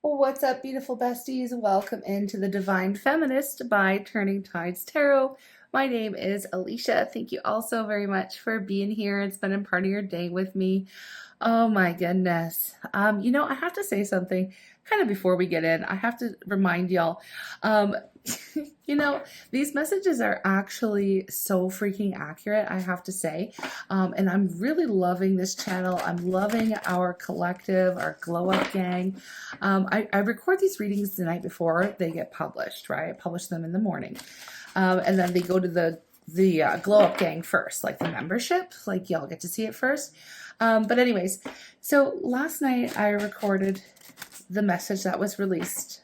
What's up, beautiful besties? Welcome into the Divine Feminist by Turning Tides Tarot. My name is Alishia. Thank you all so very much for being here and spending part of your day with me. Oh my goodness. I have to say something kind of before we get in. I have to remind y'all, um, these messages are actually so freaking accurate, I have to say. And I'm really loving this channel. I'm loving our collective, our glow up gang. I record these readings the night before they get published, right? I publish them in the morning. And then they go to the glow up gang first, like the membership, like y'all get to see it first. But anyways, so last night I recorded the message that was released.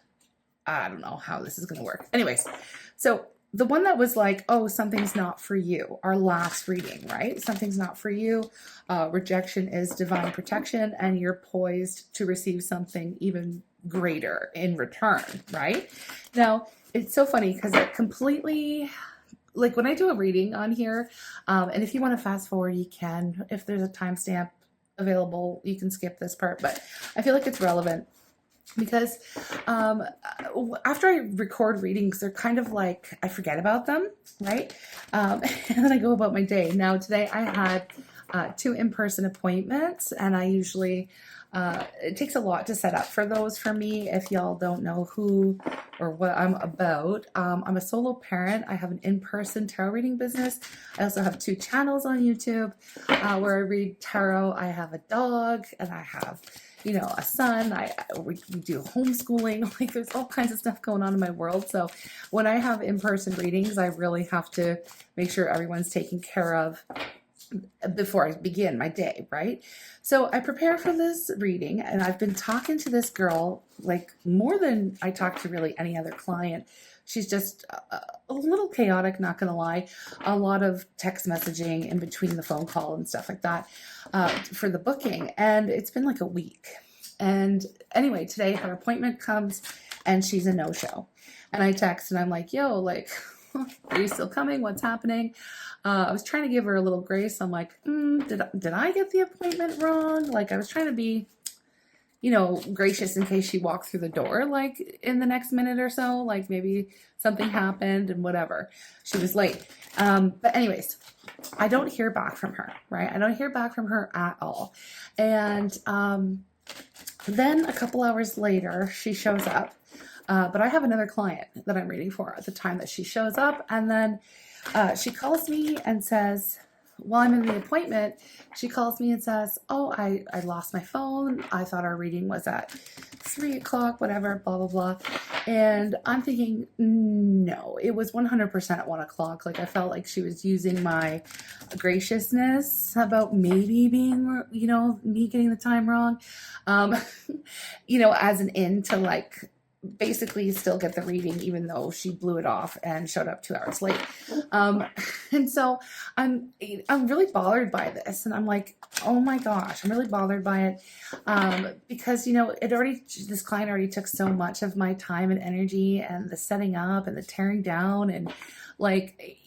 I don't know how this is going to work. Anyways, so the one that was like, oh, something's not for you, our last reading, right? Something's not for you. Rejection is divine protection, and you're poised to receive something even greater in return, right? Now, it's so funny because it completely, like when I do a reading on here, and if you want to fast forward, you can. If there's a timestamp available, you can skip this part, but I feel like it's relevant because after I record readings, they're kind of like, I forget about them, right? And then I go about my day. Now, today I had 2 in-person appointments, and I usually, it takes a lot to set up for those for me. If y'all don't know who or what I'm about, I'm a solo parent. I have an in-person tarot reading business. I also have 2 channels on YouTube where I read tarot. I have a dog, and I have a son. We do homeschooling. Like there's all kinds of stuff going on in my world. So when I have in-person readings, I really have to make sure everyone's taken care of before I begin my day, right? So I prepare for this reading, and I've been talking to this girl like more than I talk to really any other client. She's just a little chaotic, not gonna lie. A lot of text messaging in between the phone call and stuff like that for the booking. And it's been like a week. And anyway, today her appointment comes and she's a no-show. And I text and I'm like, yo, like, are you still coming? What's happening? I was trying to give her a little grace. I'm like, did I get the appointment wrong? Like I was trying to be gracious in case she walked through the door, like in the next minute or so, like maybe something happened and whatever. She was late. But anyways, I don't hear back from her, right? I don't hear back from her at all. And then a couple hours later, she shows up. But I have another client that I'm reading for at the time that she shows up. And then she calls me and says, while I'm in the appointment, she calls me and says, oh, I lost my phone. I thought our reading was at 3 o'clock, whatever, blah, blah, blah. And I'm thinking, no, it was 100% at 1 o'clock. Like I felt like she was using my graciousness about maybe being, me getting the time wrong, as an in to like, basically still get the reading even though she blew it off and showed up 2 hours late. And so I'm really bothered by this, and I'm like, oh my gosh, I'm really bothered by it because this client already took so much of my time and energy, and the setting up and the tearing down, and like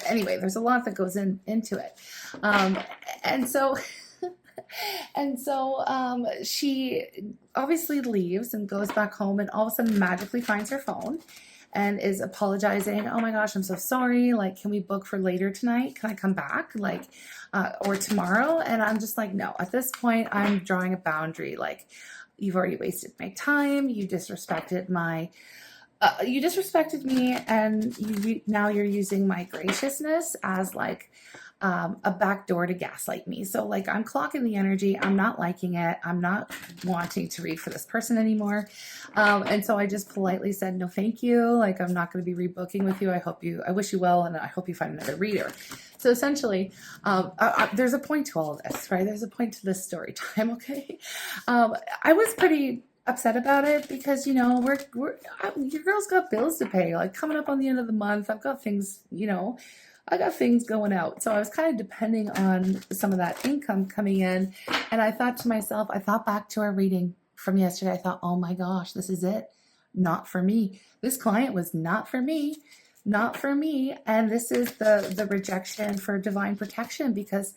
anyway, there's a lot that goes into it. And so she obviously leaves and goes back home, and all of a sudden magically finds her phone and is apologizing. Oh my gosh, I'm so sorry. Like, can we book for later tonight? Can I come back? Like, or tomorrow? And I'm just like, no, at this point, I'm drawing a boundary. Like, you've already wasted my time. You disrespected me, and now you're using my graciousness as like a back door to gaslight me. So like I'm clocking the energy. I'm not liking it. I'm not wanting to read for this person anymore. And so I just politely said, no, thank you. Like I'm not going to be rebooking with you. I wish you well, and I hope you find another reader. So essentially, there's a point to all of this, right? There's a point to this story time. Okay. I was pretty upset about it because your girl's got bills to pay, like coming up on the end of the month. I've got things, I got things going out. So I was kind of depending on some of that income coming in. And I thought to myself, I thought back to our reading from yesterday. I thought, oh my gosh, this is it. Not for me. This client was not for me. Not for me. And this is the rejection for divine protection, because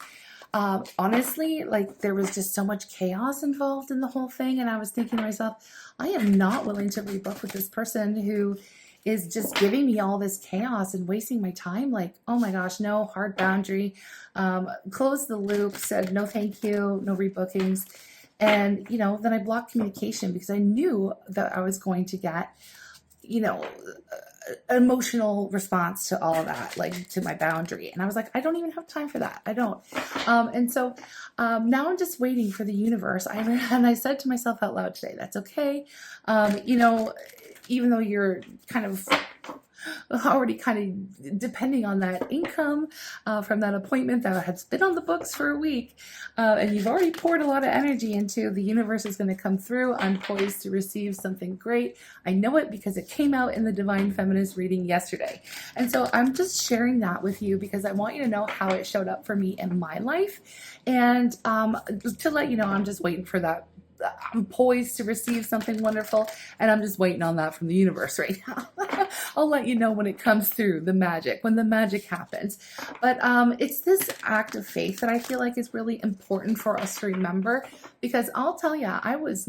honestly, like there was just so much chaos involved in the whole thing. And I was thinking to myself, I am not willing to rebook with this person who is just giving me all this chaos and wasting my time. Like, oh my gosh, no, hard boundary. Closed the loop, said no thank you, no rebookings. And, then I blocked communication because I knew that I was going to get, emotional response to all of that, like to my boundary. And I was like, I don't even have time for that. I don't. And so now I'm just waiting for the universe. And I said to myself out loud today, that's okay. Even though you're kind of already kind of depending on that income from that appointment that has been on the books for a week, and you've already poured a lot of energy into, the universe is going to come through. I'm poised to receive something great. I know it because it came out in the Divine Feminist reading yesterday. And so I'm just sharing that with you because I want you to know how it showed up for me in my life. And to let you know, I'm just waiting for that. I'm poised to receive something wonderful, and I'm just waiting on that from the universe right now. I'll let you know when it comes through, the magic, when the magic happens. But it's this act of faith that I feel like is really important for us to remember, because I'll tell you, I was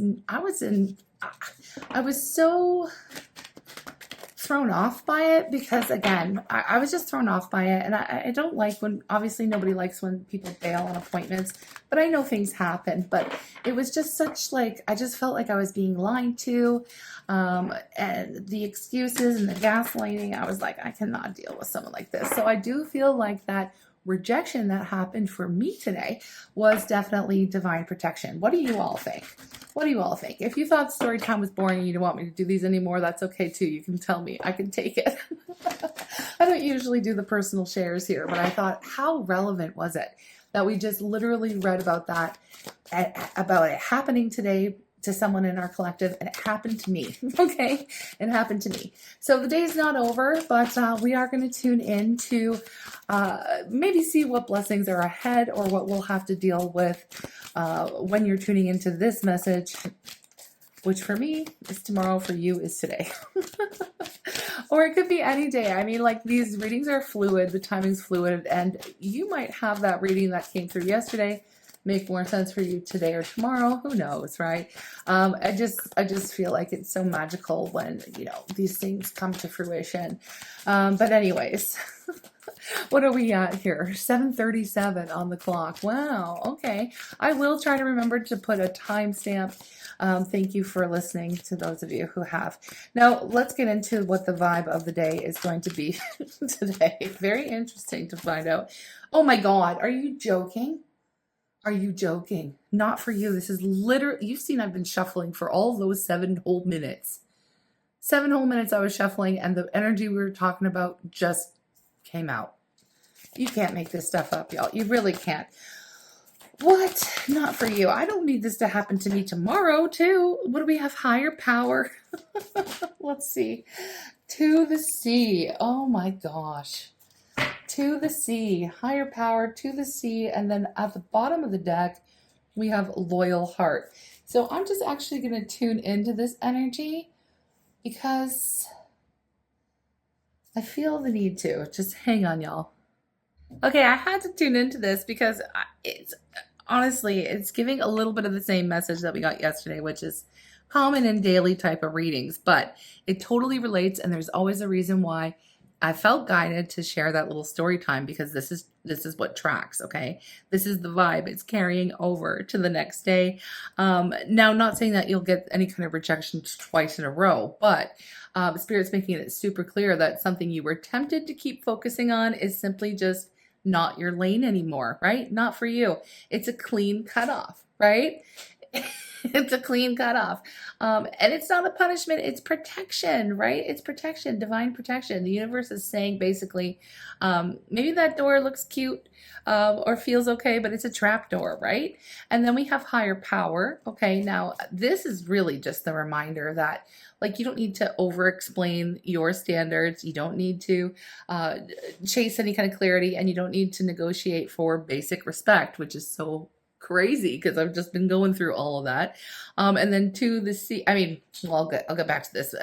so thrown off by it because, again, I was just thrown off by it. And I don't like when, obviously nobody likes when people bail on appointments, but I know things happen. But it was just such like, I just felt like I was being lied to, and the excuses and the gaslighting. I was like, I cannot deal with someone like this. So I do feel like that rejection that happened for me today was definitely divine protection. What do you all think? What do you all think? If you thought story time was boring and you don't want me to do these anymore, that's okay too. You can tell me. I can take it. I don't usually do the personal shares here, but I thought, how relevant was it that we just literally read about that, about it happening today to someone in our collective, and it happened to me. Okay, it happened to me. So the day's not over, but we are going to tune in to maybe see what blessings are ahead or what we'll have to deal with when you're tuning into this message, which for me is tomorrow, for you is today. Or it could be any day. I mean, like, these readings are fluid, the timing's fluid, and you might have that reading that came through yesterday make more sense for you today or tomorrow. Who knows, right? I just feel like it's so magical when, these things come to fruition. But anyways, what are we at here? 7:37 on the clock. Wow. Okay. I will try to remember to put a timestamp. Thank you for listening to those of you who have. Now let's get into what the vibe of the day is going to be today. Very interesting to find out. Oh my God. Are you joking? Are you joking? Not for you. This is literally, you've seen I've been shuffling for all those 7 whole minutes. 7 whole minutes I was shuffling, and the energy we were talking about just came out. You can't make this stuff up, y'all. You really can't. What? Not for you. I don't need this to happen to me tomorrow, too. What do we have? Higher power. Let's see. To the sea. Oh my gosh. To the sea, higher power, to the sea, and then at the bottom of the deck, we have loyal heart. So I'm just actually going to tune into this energy because I feel the need to. Just hang on, y'all. Okay, I had to tune into this because it's giving a little bit of the same message that we got yesterday, which is common in daily type of readings, but it totally relates, and there's always a reason why. I felt guided to share that little story time because this is what tracks, okay? This is the vibe. It's carrying over to the next day. Now, not saying that you'll get any kind of rejection twice in a row, but Spirit's making it super clear that something you were tempted to keep focusing on is simply just not your lane anymore, right? Not for you. It's a clean cutoff, right? It's a clean cutoff. And it's not a punishment. It's protection, right? It's protection, divine protection. The universe is saying basically, maybe that door looks cute or feels okay, but it's a trap door, right? And then we have higher power. Okay, now this is really just the reminder that, like, you don't need to over-explain your standards. You don't need to chase any kind of clarity, and you don't need to negotiate for basic respect, which is so crazy because I've just been going through all of that. And then two, the C, I mean, well, I'll get back to this.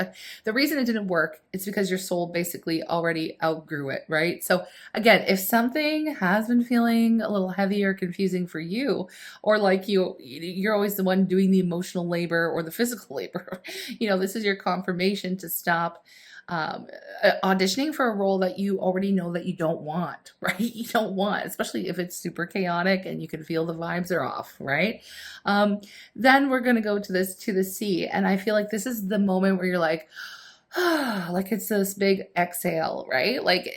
The reason it didn't work is because your soul basically already outgrew it, right? So again, if something has been feeling a little heavy or confusing for you, or like you're always the one doing the emotional labor or the physical labor, this is your confirmation to stop um, auditioning for a role that you already know that you don't want, right? You don't want, especially if it's super chaotic and you can feel the vibes are off, right? Then we're going to go to the C. And I feel like this is the moment where you're like, like it's this big exhale, right? Like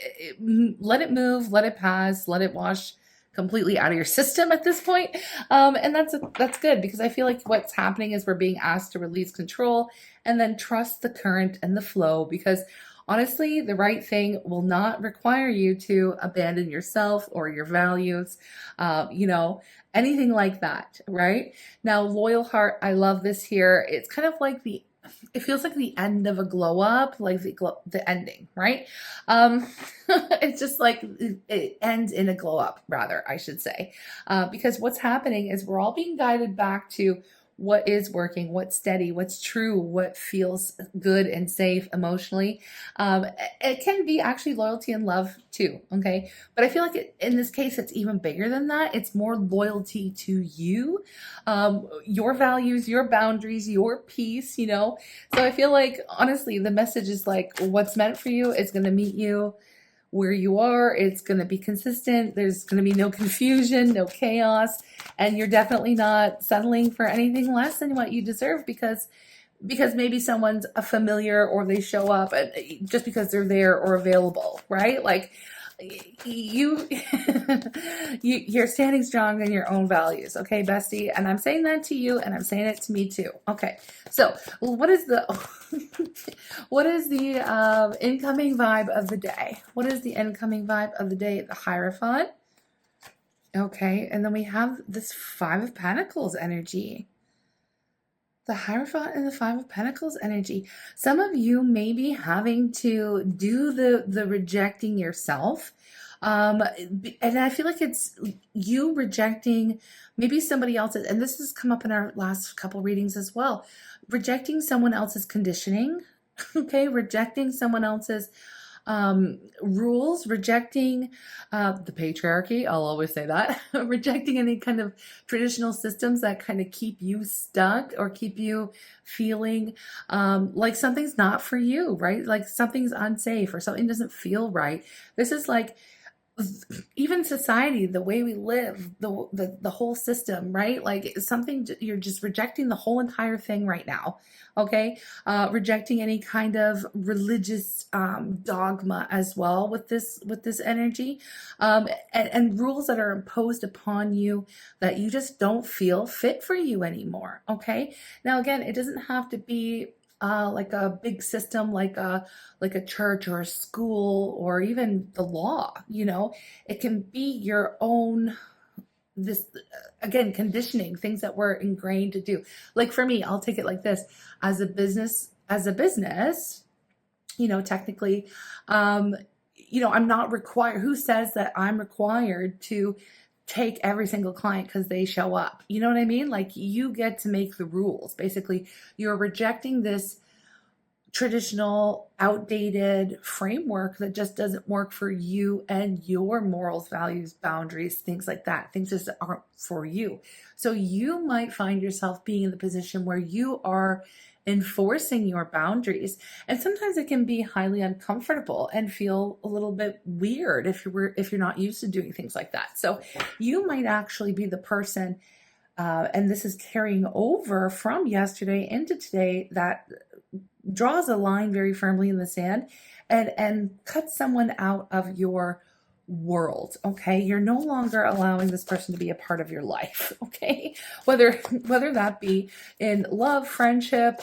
let it move, let it pass, let it wash completely out of your system at this point. And that's good because I feel like what's happening is we're being asked to release control and then trust the current and the flow, because honestly, the right thing will not require you to abandon yourself or your values, anything like that, right? Now, loyal heart, I love this here. It's kind of like it feels like the end of a glow up, like the ending, right? It's just like it ends in a glow up, rather, I should say, because what's happening is we're all being guided back to what is working, what's steady, what's true, what feels good and safe emotionally. It can be actually loyalty and love too, okay? But I feel like in this case, it's even bigger than that. It's more loyalty to you, your values, your boundaries, your peace, So I feel like, honestly, the message is like, what's meant for you is going to meet you where you are. It's going to be consistent. There's going to be no confusion, no chaos, and you're definitely not settling for anything less than what you deserve because maybe someone's a familiar or they show up just because they're there or available, right? Like you you're standing strong in your own values, okay, bestie? And I'm saying that to you, and I'm saying it to me too. Okay, so what is the incoming vibe of the day? What is the incoming vibe of the day? The Hierophant. Okay, and then we have this Five of Pentacles energy. The Hierophant and the Five of Pentacles energy. Some of you may be having to do the rejecting yourself. And I feel like it's you rejecting maybe somebody else's, and this has come up in our last couple readings as well, rejecting someone else's conditioning, okay, rejecting someone else's rules, rejecting the patriarchy, I'll always say that, rejecting any kind of traditional systems that kind of keep you stuck or keep you feeling like something's not for you, right? Like something's unsafe or something doesn't feel right. This is like even society, the way we live, the whole system, right? Like something, you're just rejecting the whole entire thing right now. Okay. Rejecting any kind of religious dogma as well with this energy, and rules that are imposed upon you that you just don't feel fit for you anymore. Okay. Now, again, it doesn't have to be like a big system, like a church or a school or even the law. It can be your own, this again, conditioning, things that we're ingrained to do. Like for me, I'll take it like this: as a business, technically, I'm not required. Who says that I'm required to take every single client because they show up? You know what I mean? Like you get to make the rules. Basically, you're rejecting this traditional, outdated framework that just doesn't work for you and your morals, values, boundaries, things like that. Things just aren't for you. So you might find yourself being in the position where you are enforcing your boundaries. And sometimes it can be highly uncomfortable and feel a little bit weird if you're not used to doing things like that. So you might actually be the person, and this is carrying over from yesterday into today, that draws a line very firmly in the sand and cuts someone out of your world. Okay, you're no longer allowing this person to be a part of your life. Okay, whether that be in love, friendship,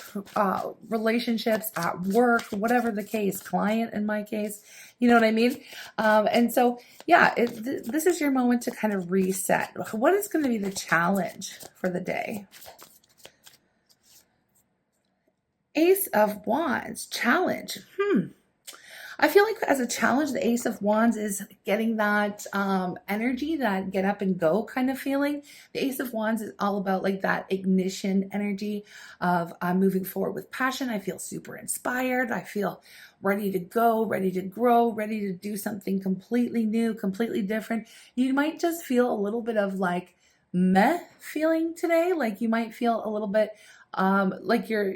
relationships, at work, whatever the case, client in my case, you know what I mean? And so yeah, this is your moment to kind of reset. What is going to be the challenge for the day? Ace of Wands, challenge. I feel like as a challenge, the Ace of Wands is getting that energy, that get up and go kind of feeling. The Ace of Wands is all about like that ignition energy of moving forward with passion. I feel super inspired. I feel ready to go, ready to grow, ready to do something completely new, completely different. You might just feel a little bit of like meh feeling today. Like you might feel a little bit like your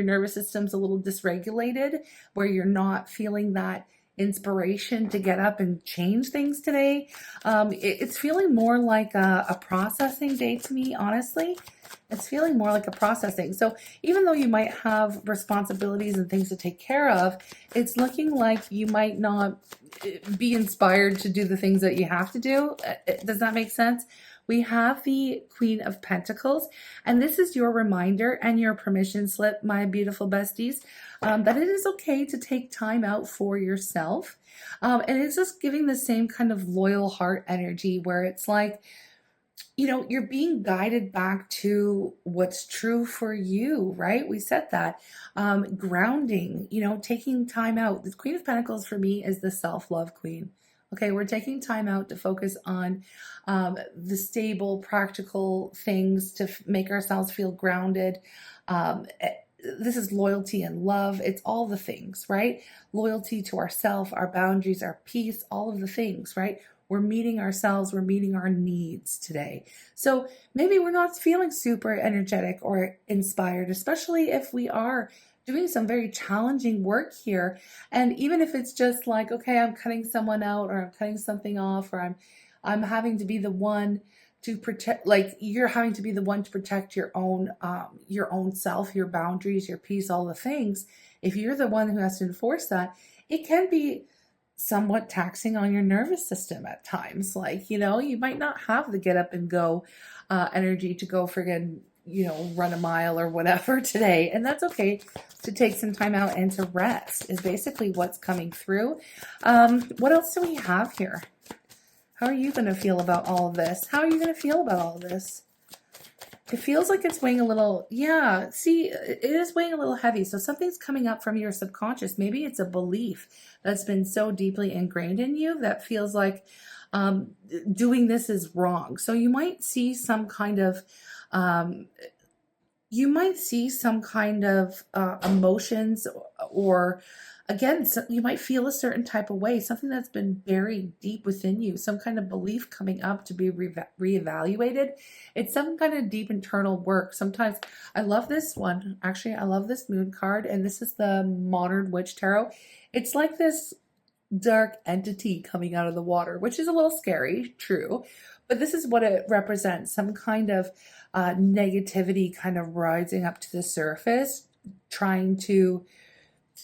nervous system's a little dysregulated, where you're not feeling that inspiration to get up and change things today. It's feeling more like a processing day to me, honestly. It's feeling more like a processing. So even though you might have responsibilities and things to take care of, it's looking like you might not be inspired to do the things that you have to do. Does that make sense? We have the Queen of Pentacles, and this is your reminder and your permission slip, my beautiful besties, that it is okay to take time out for yourself. And it's just giving the same kind of loyal heart energy where it's like, you're being guided back to what's true for you, right? We said that. Grounding, taking time out. The Queen of Pentacles for me is the self-love queen. Okay, we're taking time out to focus on the stable, practical things to make ourselves feel grounded. This is loyalty and love. It's all the things, right? Loyalty to ourself, our boundaries, our peace, all of the things, right? We're meeting ourselves, we're meeting our needs today. So maybe we're not feeling super energetic or inspired, especially if we are doing some very challenging work here. And even if it's just like, okay, I'm cutting someone out or I'm cutting something off or I'm having to be the one to protect, like you're having to be the one to protect your own self, your boundaries, your peace, all the things. If you're the one who has to enforce that, it can be somewhat taxing on your nervous system at times. Like, you might not have the get up and go energy to go friggin', run a mile or whatever today. And that's okay to take some time out and to rest is basically what's coming through. What else do we have here? How are you going to feel about all of this? How are you going to feel about all of this? It feels like it's weighing a little, yeah, see, it is weighing a little heavy. So something's coming up from your subconscious. Maybe it's a belief that's been so deeply ingrained in you that feels like doing this is wrong. So you might see some kind of, emotions or again, so you might feel a certain type of way, something that's been buried deep within you, some kind of belief coming up to be reevaluated. It's some kind of deep internal work. Sometimes I love this one. Actually, I love this moon card, and this is the Modern Witch Tarot. It's like this dark entity coming out of the water, which is a little scary, true, but this is what it represents, some kind of negativity kind of rising up to the surface, trying to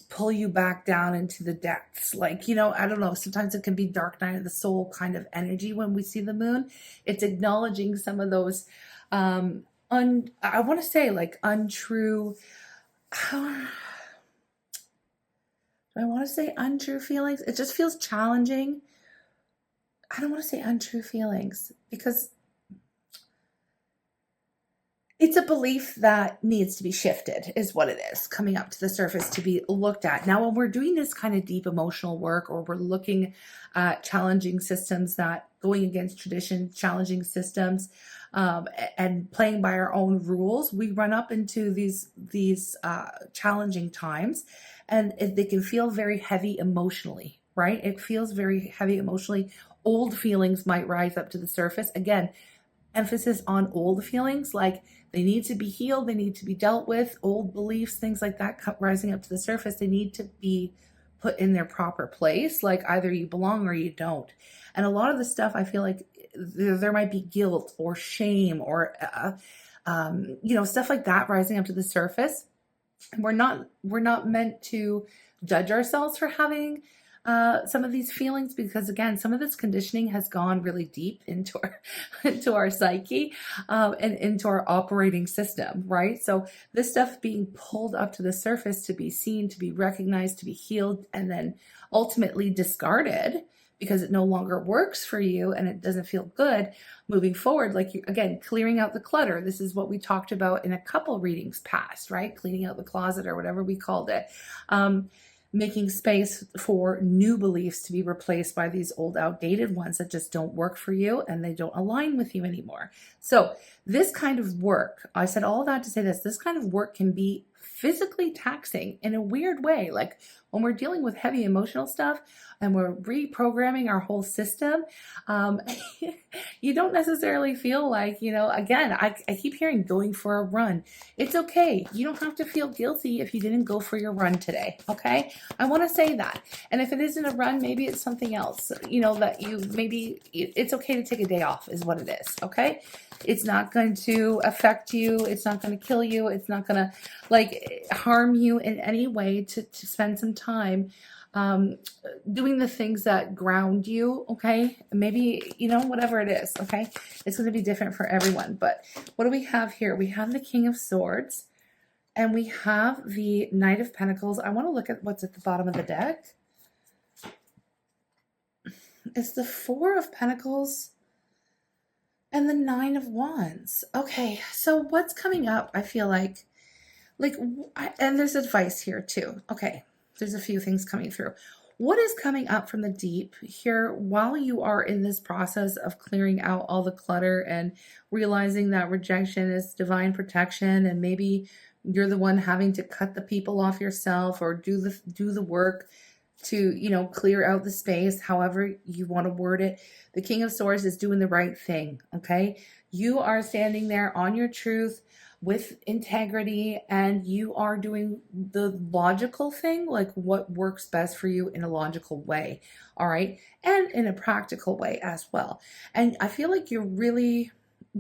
pull you back down into the depths. Like, I don't know, sometimes it can be dark night of the soul kind of energy when we see the moon. It's acknowledging some of those, I want to say like untrue, do I want to say untrue feelings? It just feels challenging. I don't want to say untrue feelings because it's a belief that needs to be shifted is what it is, coming up to the surface to be looked at. Now, when we're doing this kind of deep emotional work or we're looking at challenging systems that going against tradition, challenging systems, and playing by our own rules, we run up into these challenging times, and they can feel very heavy emotionally, right? It feels very heavy emotionally. Old feelings might rise up to the surface. Again, emphasis on old feelings, like they need to be healed, they need to be dealt with, old beliefs, things like that rising up to the surface, they need to be put in their proper place, like either you belong or you don't. And a lot of the stuff, I feel like there might be guilt or shame or stuff like that rising up to the surface. We're not meant to judge ourselves for having some of these feelings, because again, some of this conditioning has gone really deep into our psyche and into our operating system, right? So this stuff being pulled up to the surface to be seen, to be recognized, to be healed, and then ultimately discarded because it no longer works for you and it doesn't feel good moving forward. Like, again, clearing out the clutter. This is what we talked about in a couple readings past, right? Cleaning out the closet or whatever we called it. making space for new beliefs to be replaced by these old outdated ones that just don't work for you and they don't align with you anymore. So this kind of work, I said all that to say this kind of work can be physically taxing in a weird way. Like when we're dealing with heavy emotional stuff and we're reprogramming our whole system, um, you don't necessarily feel like, again, I keep hearing going for a run. It's okay. You don't have to feel guilty if you didn't go for your run today. Okay. I want to say that. And if it isn't a run, maybe it's something else, that it's okay to take a day off is what it is. Okay. It's not going to affect you. It's not going to kill you. It's not going to harm you in any way to spend some time doing the things that ground you. Okay. Maybe, whatever it is. Okay. It's going to be different for everyone. But what do we have here? We have the King of Swords and we have the Knight of Pentacles. I want to look at what's at the bottom of the deck. It's the Four of Pentacles and the Nine of Wands. Okay, so what's coming up? I feel like, and there's advice here too. Okay, there's a few things coming through. What is coming up from the deep here while you are in this process of clearing out all the clutter and realizing that rejection is divine protection, and maybe you're the one having to cut the people off yourself or do the work to, clear out the space, however you want to word it. The King of Swords is doing the right thing, okay? You are standing there on your truth with integrity, and you are doing the logical thing, like what works best for you in a logical way, all right? And in a practical way as well. And I feel like you're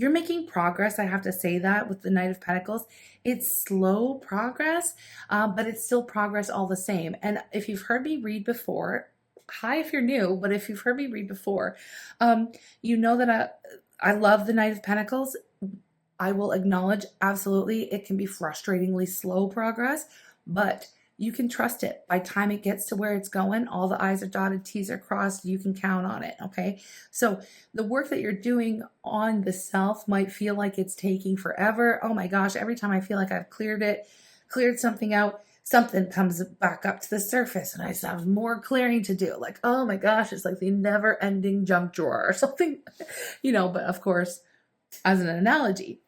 making progress. I have to say that with the Knight of Pentacles. It's slow progress, but it's still progress all the same. And if you've heard me read before, hi if you're new, but if you've heard me read before, you know that I love the Knight of Pentacles. I will acknowledge, absolutely, it can be frustratingly slow progress, but you can trust it. By the time it gets to where it's going, all the I's are dotted, T's are crossed, you can count on it, okay? So the work that you're doing on the self might feel like it's taking forever. Oh my gosh, every time I feel like I've cleared something out, something comes back up to the surface and I have more clearing to do. Like, oh my gosh, it's like the never-ending junk drawer or something, but of course, as an analogy.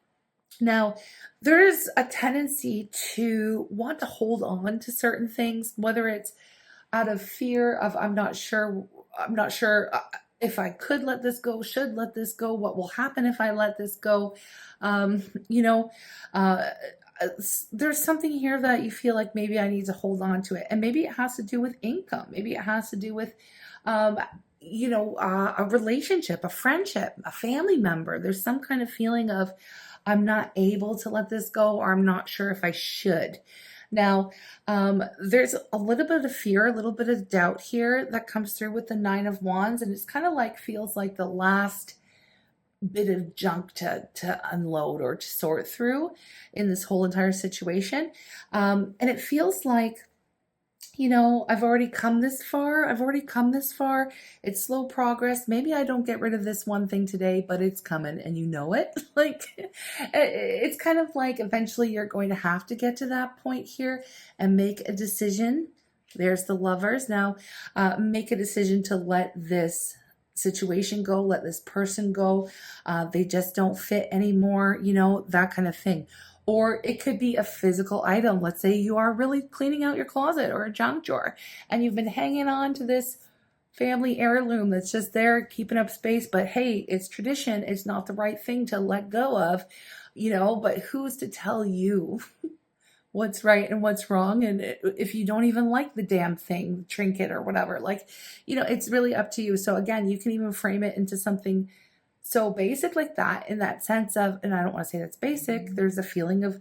Now, there's a tendency to want to hold on to certain things, whether it's out of fear of I'm not sure if I could let this go, should let this go, what will happen if I let this go. Um, you know, uh, there's something here that you feel like maybe I need to hold on to it. And maybe it has to do with income. Maybe it has to do with, a relationship, a friendship, a family member. There's some kind of feeling of, I'm not able to let this go, or I'm not sure if I should. Now, there's a little bit of fear, a little bit of doubt here that comes through with the Nine of Wands, and it's kind of like feels like the last bit of junk to unload or to sort through in this whole entire situation. And it feels like, I've already come this far. It's slow progress. Maybe I don't get rid of this one thing today, but it's coming and you know it. It's kind of like eventually you're going to have to get to that point here and make a decision. There's the Lovers. Now, make a decision to let this situation go, let this person go. They just don't fit anymore, that kind of thing. Or it could be a physical item. Let's say you are really cleaning out your closet or a junk drawer and you've been hanging on to this family heirloom that's just there keeping up space. But hey, it's tradition. It's not the right thing to let go of, but who's to tell you what's right and what's wrong? And if you don't even like the damn thing, the trinket or whatever, it's really up to you. So again, you can even frame it into something so basic like that, in that sense of, and I don't want to say that's basic, there's a feeling of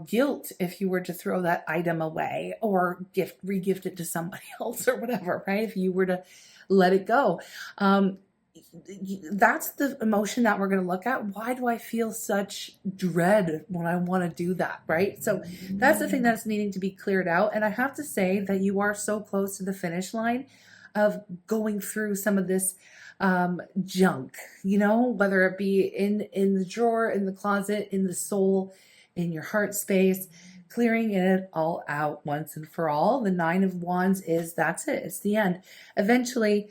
guilt if you were to throw that item away or re-gift it to somebody else or whatever, right? If you were to let it go. That's the emotion that we're going to look at. Why do I feel such dread when I want to do that, right? So that's the thing that's needing to be cleared out. And I have to say that you are so close to the finish line of going through some of this junk, whether it be in the drawer, in the closet, in the soul, in your heart space, clearing it all out once and for all. The Nine of Wands is, that's it. It's the end. Eventually,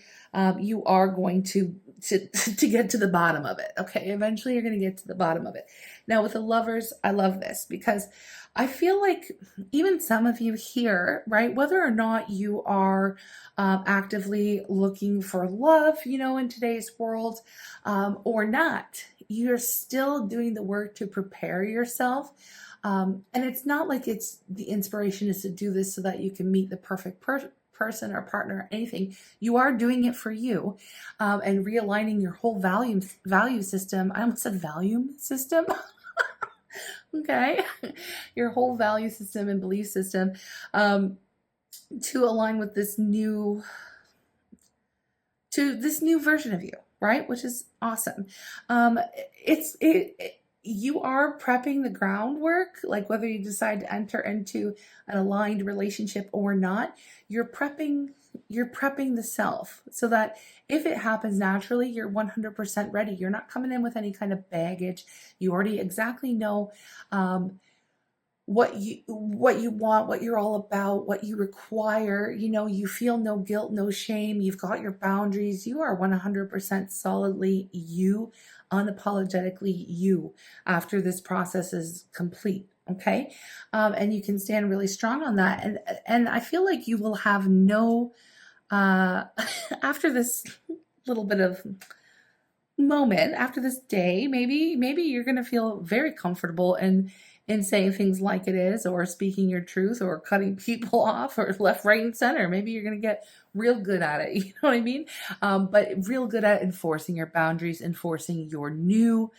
you are going to to get to the bottom of it. Okay, eventually you're going to get to the bottom of it. Now with the Lovers, I love this because I feel like even some of you here, right, whether or not you are actively looking for love, you know, in today's world, or not, you're still doing the work to prepare yourself. And it's not like it's the inspiration is to do this so that you can meet the perfect person or partner or anything. You are doing it for you, and realigning your whole value system. I almost said value system. Okay. Your whole value system and belief system, to align with this new version of you, right? Which is awesome. You are prepping the groundwork, like whether you decide to enter into an aligned relationship or not, you're prepping the self so that if it happens naturally, you're 100% ready. You're not coming in with any kind of baggage. You already exactly know what you want, what you're all about, what you require. You know, you feel no guilt, no shame. You've got your boundaries. You are 100% solidly you, unapologetically you, after this process is complete. Okay. And you can stand really strong on that. And I feel like you will have no, after this little bit of moment, after this day, maybe you're going to feel very comfortable in saying things like it is, or speaking your truth, or cutting people off, or left, right, and center. Maybe you're going to get real good at it. You know what I mean? But real good at enforcing your boundaries, enforcing your new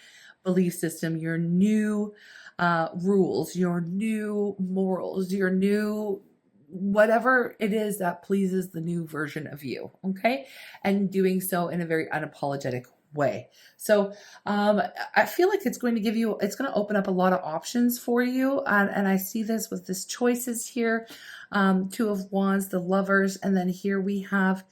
belief system, your new rules, your new morals, your new whatever it is that pleases the new version of you. Okay. And doing so in a very unapologetic way. So I feel like it's going to open up a lot of options for you. And I see this with this choices here. Two of Wands, the Lovers, and then here we have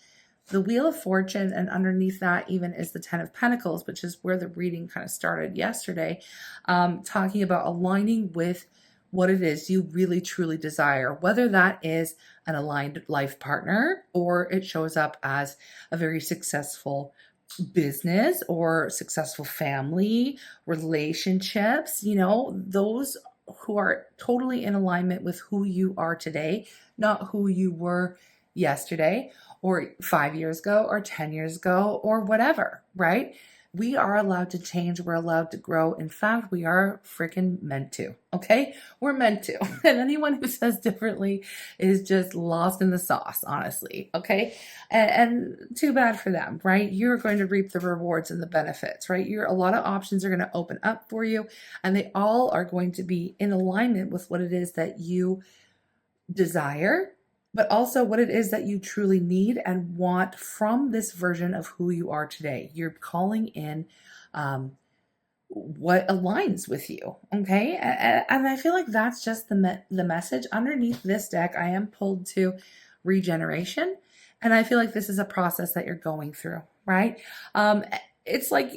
the Wheel of Fortune, and underneath that even is the Ten of Pentacles, which is where the reading kind of started yesterday, talking about aligning with what it is you really truly desire, whether that is an aligned life partner, or it shows up as a very successful business or successful family, relationships, you know, those who are totally in alignment with who you are today, not who you were yesterday or 5 years ago or 10 years ago or whatever, right? We are allowed to change. We're allowed to grow. In fact, we are freaking meant to. Okay. We're meant to. And anyone who says differently is just lost in the sauce, honestly. Okay. And too bad for them, right? You're going to reap the rewards and the benefits, right? A lot of options are going to open up for you, and they all are going to be in alignment with what it is that you desire, but also what it is that you truly need and want from this version of who you are today. You're calling in what aligns with you, okay? And I feel like that's just the message. Underneath this deck, I am pulled to regeneration, and I feel like this is a process that you're going through, right? It's like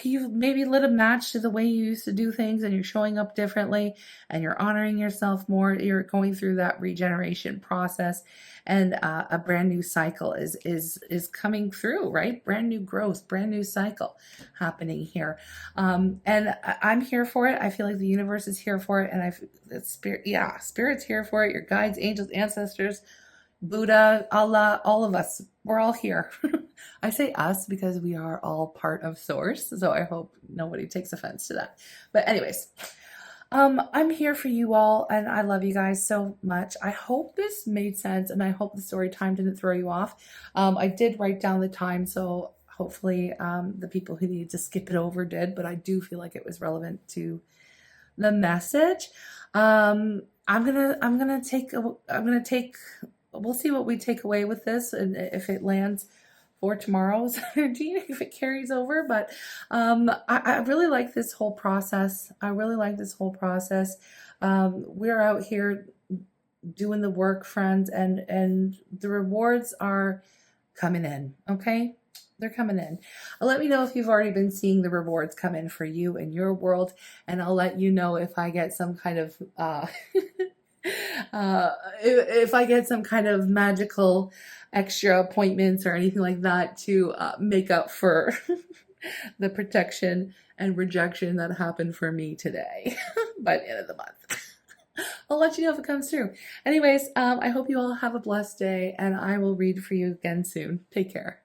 you've maybe lit a match to the way you used to do things, and you're showing up differently, and you're honoring yourself more. You're going through that regeneration process, and a brand new cycle is coming through, right? Brand new growth, brand new cycle happening here, and I'm here for it. I feel like the universe is here for it, and spirit's here for it. Your guides, angels, ancestors, Buddha, Allah, all of us, we're all here. I say us because we are all part of Source, so I hope nobody takes offense to that. But anyways, I'm here for you all, and I love you guys so much. I hope this made sense, and I hope the story time didn't throw you off. I did write down the time, so hopefully the people who needed to skip it over did, but I do feel like it was relevant to the message. We'll see what we take away with this, and if it lands for tomorrow's energy, if it carries over. But I really like this whole process. We're out here doing the work, friends, and the rewards are coming in, okay? They're coming in. Let me know if you've already been seeing the rewards come in for you in your world, and I'll let you know if I get some kind of if I get some kind of magical extra appointments or anything like that to make up for the protection and rejection that happened for me today by the end of the month. I'll let you know if it comes through. Anyways, I hope you all have a blessed day, and I will read for you again soon. Take care.